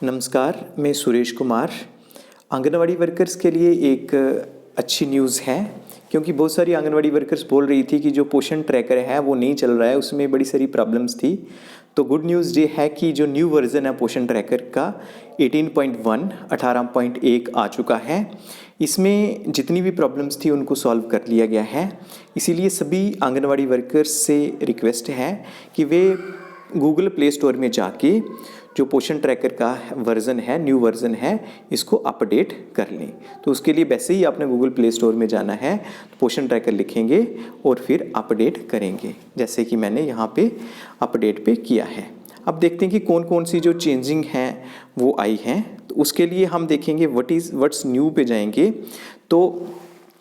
नमस्कार, मैं सुरेश कुमार। आंगनवाड़ी वर्कर्स के लिए एक अच्छी न्यूज़ है, क्योंकि बहुत सारी आंगनवाड़ी वर्कर्स बोल रही थी कि जो पोषण ट्रैकर है वो नहीं चल रहा है, उसमें बड़ी सारी प्रॉब्लम्स थी। तो गुड न्यूज़ ये है कि जो न्यू वर्जन है पोषण ट्रैकर का 18.1 18.1 आ चुका है। इसमें जितनी भी प्रॉब्लम्स थी उनको सॉल्व कर लिया गया है। इसीलिए सभी आंगनवाड़ी वर्कर्स से रिक्वेस्ट है कि वे गूगल प्ले स्टोर में जाके जो पोषण ट्रैकर का वर्ज़न है, न्यू वर्ज़न है, इसको अपडेट कर लें। तो उसके लिए वैसे ही आपने गूगल प्ले स्टोर में जाना है, पोषण ट्रैकर लिखेंगे और फिर अपडेट करेंगे, जैसे कि मैंने यहाँ पे अपडेट पे किया है। अब देखते हैं कि कौन कौन सी जो चेंजिंग हैं वो आई हैं। तो उसके लिए हम देखेंगे व्हाट्स न्यू पे जाएंगे। तो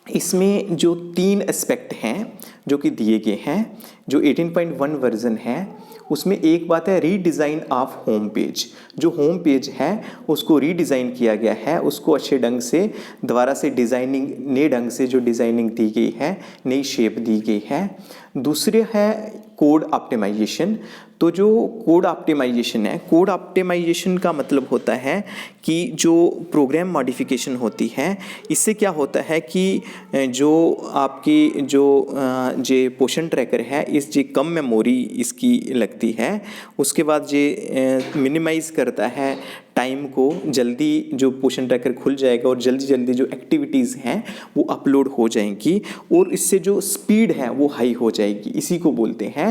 इसमें जो 3 एस्पेक्ट हैं जो कि दिए गए हैं, जो 18.1 वर्जन है उसमें एक बात है रीडिज़ाइन ऑफ होम पेज। जो होम पेज है उसको रीडिज़ाइन किया गया है, उसको अच्छे ढंग से दोबारा से डिज़ाइनिंग, नए ढंग से जो डिज़ाइनिंग दी गई है, नई शेप दी गई है। दूसरे है कोड ऑप्टिमाइजेशन। तो जो कोड ऑप्टिमाइजेशन है, कोड ऑप्टिमाइजेशन का मतलब होता है कि जो प्रोग्राम मॉडिफिकेशन होती है, इससे क्या होता है कि जो आपकी जो जे पोषण ट्रैकर है, इस जे कम मेमोरी इसकी लगती है, उसके बाद जे मिनिमाइज़ करता है टाइम को, जल्दी जो पोषण ट्रैकर खुल जाएगा और जल्दी जल्दी जो एक्टिविटीज़ हैं वो अपलोड हो जाएंगी और इससे जो स्पीड है वो हाई हो जाएगी। इसी को बोलते हैं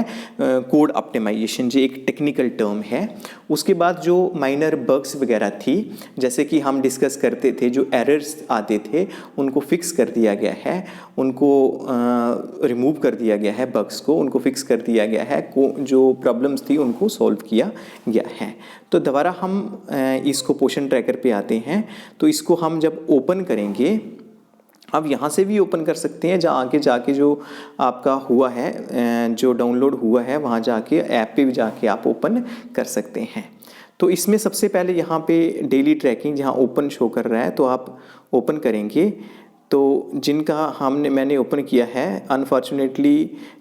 कोड ऑप्टिमाइजेशन, जो एक टेक्निकल टर्म है। उसके बाद जो माइनर बग्स वगैरह थी, जैसे कि हम डिस्कस करते थे, जो एरर्स आते थे उनको फिक्स कर दिया गया है, उनको रिमूव कर दिया गया है, बग्स को उनको फिक्स कर दिया गया है, जो प्रॉब्लम्स थी उनको सॉल्व किया गया है। तो दोबारा हम इसको पोषण ट्रैकर पे आते हैं। तो इसको हम जब ओपन करेंगे, अब यहाँ से भी ओपन कर सकते हैं, जहाँ आगे जाके जो आपका हुआ है, जो डाउनलोड हुआ है, वहाँ जाके ऐप पे भी जाके आप ओपन कर सकते हैं। तो इसमें सबसे पहले यहाँ पे डेली ट्रैकिंग जहाँ ओपन शो कर रहा है, तो आप ओपन करेंगे। तो जिनका मैंने ओपन किया है, अनफॉर्चुनेटली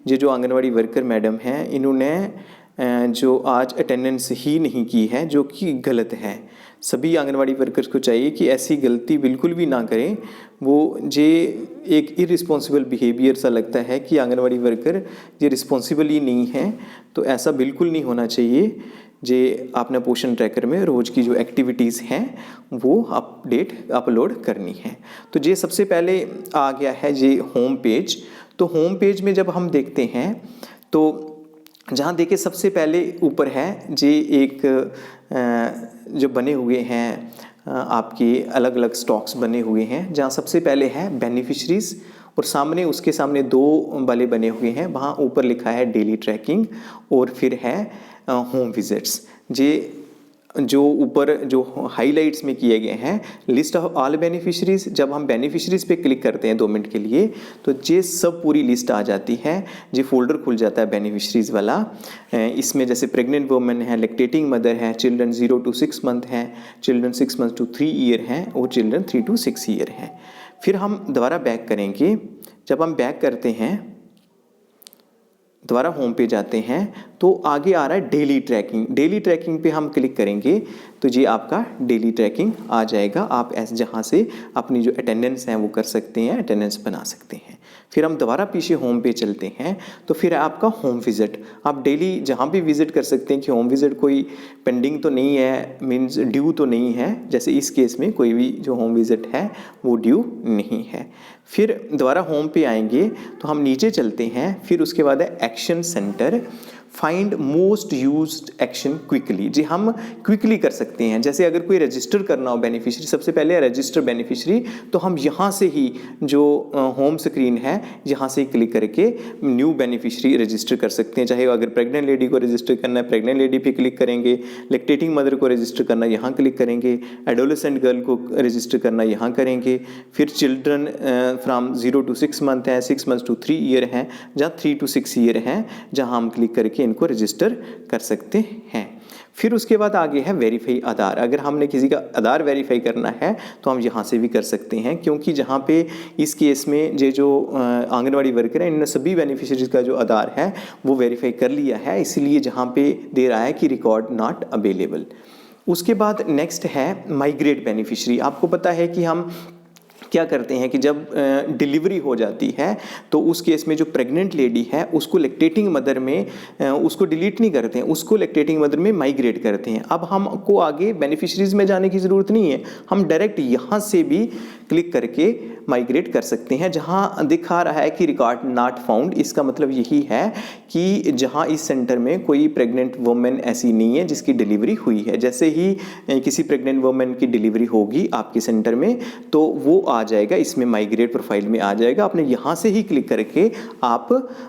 ये जो आंगनवाड़ी वर्कर मैडम हैं, इन्होंने जो आज अटेंडेंस ही नहीं की है, जो कि गलत है। सभी आंगनवाड़ी वर्कर्स को चाहिए कि ऐसी गलती बिल्कुल भी ना करें। वो जे एक इररिस्पॉन्सिबल बिहेवियर सा लगता है कि आंगनवाड़ी वर्कर ये रिस्पॉन्सिबल ही नहीं है, तो ऐसा बिल्कुल नहीं होना चाहिए। जे आपने पोषण ट्रैकर में रोज़ की जो एक्टिविटीज़ हैं वो अपलोड करनी है। तो ये सबसे पहले आ गया है ये होम पेज। तो होम पेज में जब हम देखते हैं, तो जहाँ देखिए सबसे पहले ऊपर है जे एक जो बने हुए हैं आपके अलग अलग स्टॉक्स बने हुए हैं, जहाँ सबसे पहले है बेनिफिशरीज़ और सामने उसके सामने 2 वाले बने हुए हैं, वहाँ ऊपर लिखा है डेली ट्रैकिंग और फिर है होम विजिट्स। जे जो ऊपर जो हाइलाइट्स में किए गए हैं, लिस्ट ऑफ ऑल बेनिफिशरीज़, जब हम बेनिफिशरीज़ पे क्लिक करते हैं 2 मिनट के लिए, तो ये सब पूरी लिस्ट आ जाती है। ये फोल्डर खुल जाता है बेनिफिशरीज़ वाला। इसमें जैसे प्रेग्नेंट वुमेन है, लैक्टेटिंग मदर है, चिल्ड्रन 0 to 6 मंथ हैं, चिल्ड्रन 6 मंथ to 3 ईयर हैं और चिल्ड्रन 3 to 6 ईयर हैं। फिर हम दोबारा बैक करेंगे। जब हम बैक करते हैं, दोबारा होम पे जाते हैं, तो आगे आ रहा है डेली ट्रैकिंग। डेली ट्रैकिंग पे हम क्लिक करेंगे तो ये आपका डेली ट्रैकिंग आ जाएगा। आप जहाँ से अपनी जो अटेंडेंस है वो कर सकते हैं, अटेंडेंस बना सकते हैं। फिर हम दोबारा पीछे होम पे चलते हैं, तो फिर आपका होम विज़िट। आप डेली जहाँ भी विज़िट कर सकते हैं कि होम विज़िट कोई पेंडिंग तो नहीं है, मीन्स ड्यू तो नहीं है। जैसे इस केस में कोई भी जो होम विज़िट है वो ड्यू नहीं है। फिर दोबारा होम पे आएंगे तो हम नीचे चलते हैं, फिर उसके बाद है action center, find most used action quickly. जी हम क्विकली कर सकते हैं। जैसे अगर कोई रजिस्टर करना हो बेनिफिशरी, सबसे पहले रजिस्टर बेनिफिशरी, तो हम यहाँ से ही जो होम स्क्रीन है यहाँ से ही क्लिक करके न्यू बेनिफिशरी रजिस्टर कर सकते हैं। चाहे अगर प्रेग्नेंट लेडी को रजिस्टर करना है, प्रेग्नेंट लेडी पे क्लिक करेंगे, लैक्टेटिंग मदर को रजिस्टर करना है, यहाँ क्लिक करेंगे, एडोलेसेंट गर्ल को रजिस्टर करना है, यहाँ करेंगे। फिर चिल्ड्रन फ्राम 0 to 6 मंथ है, 6 months to 3 ईयर हैं, जहाँ 3 to 6 ईयर हैं, जहाँ हम क्लिक करके इनको रजिस्टर कर सकते हैं। फिर उसके बाद आगे है वेरीफाई आधार। अगर हमने किसी का आधार वेरीफाई करना है तो हम यहाँ से भी कर सकते हैं, क्योंकि जहाँ पे इस केस में ये जो आंगनवाड़ी वर्कर है, इन सभी बेनिफिशरीज का जो आधार है वो वेरीफाई कर लिया है, इसलिए जहाँ पे दे रहा है कि रिकॉर्ड नॉट अवेलेबल। उसके बाद नेक्स्ट है माइग्रेट बेनिफिशियरी। आपको पता है कि हम क्या करते हैं कि जब डिलीवरी हो जाती है तो उस केस में जो प्रेग्नेंट लेडी है उसको लैक्टेटिंग मदर में उसको डिलीट नहीं करते हैं, उसको लैक्टेटिंग मदर में माइग्रेट करते हैं। अब हमको आगे बेनिफिशरीज में जाने की ज़रूरत नहीं है, हम डायरेक्ट यहाँ से भी क्लिक करके माइग्रेट कर सकते हैं। जहाँ दिखा रहा है कि रिकॉर्ड नॉट फाउंड, इसका मतलब यही है कि जहाँ इस सेंटर में कोई प्रेग्नेंट वुमेन ऐसी नहीं है जिसकी डिलीवरी हुई है। जैसे ही किसी प्रेग्नेंट वुमेन की डिलीवरी होगी आपके सेंटर में तो वो आ जाएगा, इसमें माइग्रेट प्रोफाइल में आ जाएगा। आपने यहाँ से ही क्लिक करके आप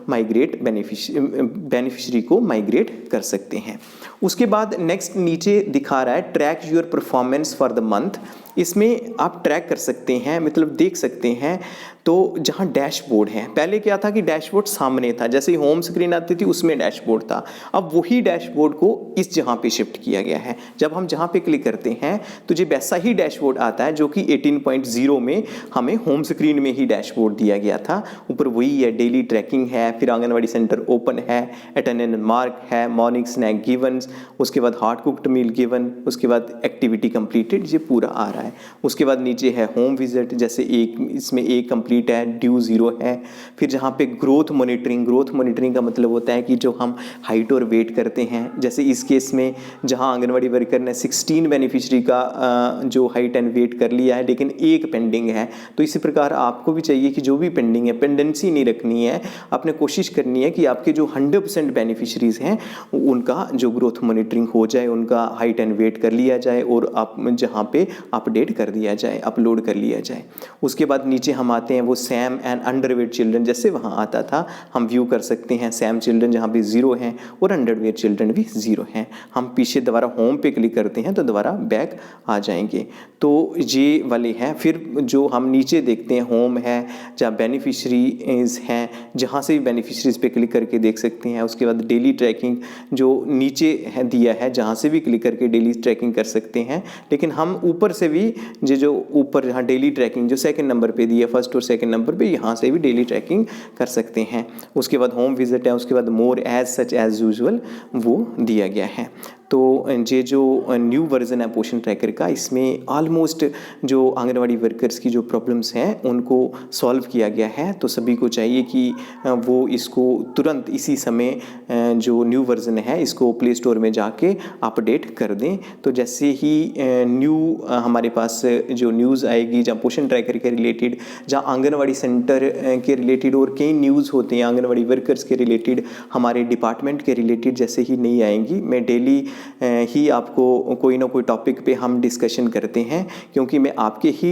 माइग्रेट बेनिफिशरी को माइग्रेट कर सकते हैं। उसके बाद नेक्स्ट नीचे दिखा रहा है track your performance for the month. इसमें आप ट्रैक कर सकते हैं, मतलब देख सकते हैं। तो जहाँ डैशबोर्ड है, पहले क्या था कि डैशबोर्ड सामने था, जैसे ही होम स्क्रीन आती थी उसमें डैशबोर्ड था। अब वही डैशबोर्ड को इस जहाँ पे शिफ्ट किया गया है। जब हम जहाँ पे क्लिक करते हैं तो जो वैसा ही डैशबोर्ड आता है जो कि 18.0 में हमें होम स्क्रीन में ही डैशबोर्ड दिया गया था। ऊपर वही है, डेली ट्रैकिंग है, फिर आंगनवाड़ी सेंटर ओपन है, अटेंडेंस मार्क है, मॉर्निंग स्नैक गिवन, उसके बाद हॉट कुक्ड मील गिवन, उसके बाद एक्टिविटी कंप्लीटेड, ये पूरा आ रहा है। उसके बाद नीचे है होम विजिट, जैसे एक इसमें एक कंप्लीट है, ड्यू 0 है। फिर जहाँ पे ग्रोथ मॉनिटरिंग का मतलब होता है कि जो हम हाइट और वेट करते हैं, जैसे इस केस में जहाँ आंगनवाड़ी वर्कर ने 16 बेनिफिशरी का जो हाइट एंड वेट कर लिया है लेकिन एक पेंडिंग है, तो इसी प्रकार आपको भी चाहिए कि जो भी पेंडिंग है, पेंडेंसी नहीं रखनी है, आपने कोशिश करनी है कि आपके जो 100% बेनिफिशरीज हैं उनका जो ग्रोथ मॉनिटरिंग हो जाए, उनका हाइट एंड वेट कर लिया जाए और आप जहाँ पे अपडेट कर दिया जाए, अपलोड कर लिया जाए। उसके बाद नीचे हम आते हैं वो सैम एंड अंडरवेट चिल्ड्रन, जैसे वहाँ आता था हम व्यू कर सकते हैं। सैम चिल्ड्रन जहाँ पे 0 हैं और अंडरवेट चिल्ड्रन भी 0 हैं। हम पीछे दोबारा होम पे क्लिक करते हैं तो दोबारा बैक आ जाएंगे। तो ये वाले हैं। फिर जो हम नीचे देखते हैं होम है, जहाँ बेनिफिशरीज हैं, जहाँ से भी बेनिफिशरीज पे क्लिक करके देख सकते हैं। उसके बाद डेली ट्रैकिंग जो नीचे है दिया है, जहाँ से भी क्लिक करके डेली ट्रैकिंग कर सकते हैं। लेकिन हम ऊपर से भी जो ऊपर जहाँ डेली ट्रैकिंग जो सेकंड नंबर पे दी है, फर्स्ट और सेकंड नंबर पे, यहाँ से भी डेली ट्रैकिंग कर सकते हैं। उसके बाद होम विजिट है, उसके बाद more as such as usual वो दिया गया है। तो ये जो न्यू वर्जन है पोषण ट्रैकर का, इसमें ऑलमोस्ट जो आंगनवाड़ी वर्कर्स की जो प्रॉब्लम्स हैं उनको सॉल्व किया गया है। तो सभी को चाहिए कि वो इसको तुरंत इसी समय जो न्यू वर्जन है इसको प्ले स्टोर में जाके अपडेट कर दें। तो जैसे ही न्यू हमारे पास जो न्यूज़ आएगी जहाँ पोषण ट्रैकर के रिलेटेड, जहाँ आंगनवाड़ी सेंटर के रिलेटेड और कई न्यूज़ होते हैं आंगनवाड़ी वर्कर्स के रिलेटेड, हमारे डिपार्टमेंट के रिलेटेड, जैसे ही नहीं आएंगी मैं डेली ही आपको कोई ना कोई टॉपिक पे हम डिस्कशन करते हैं, क्योंकि मैं आपके ही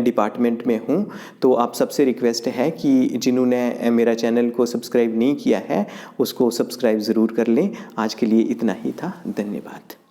डिपार्टमेंट में हूँ। तो आप सबसे रिक्वेस्ट है कि जिन्होंने मेरा चैनल को सब्सक्राइब नहीं किया है उसको सब्सक्राइब ज़रूर कर लें। आज के लिए इतना ही था, धन्यवाद।